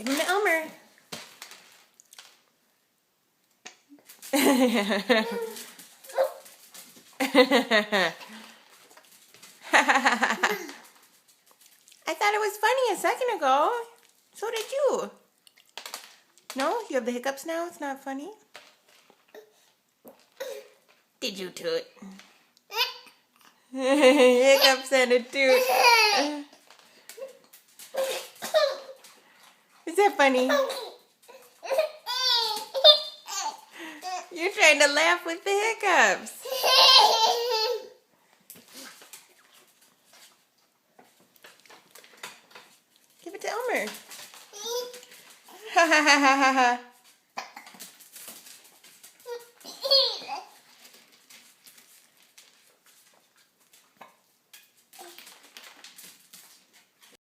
Give him to Elmer. I thought it was funny a second ago. So did you. No? You have the hiccups now? It's not funny? Did you toot? Hiccups and a toot. Is that funny? You're trying to laugh with the hiccups. Give it to Elmer. Ha ha ha ha ha.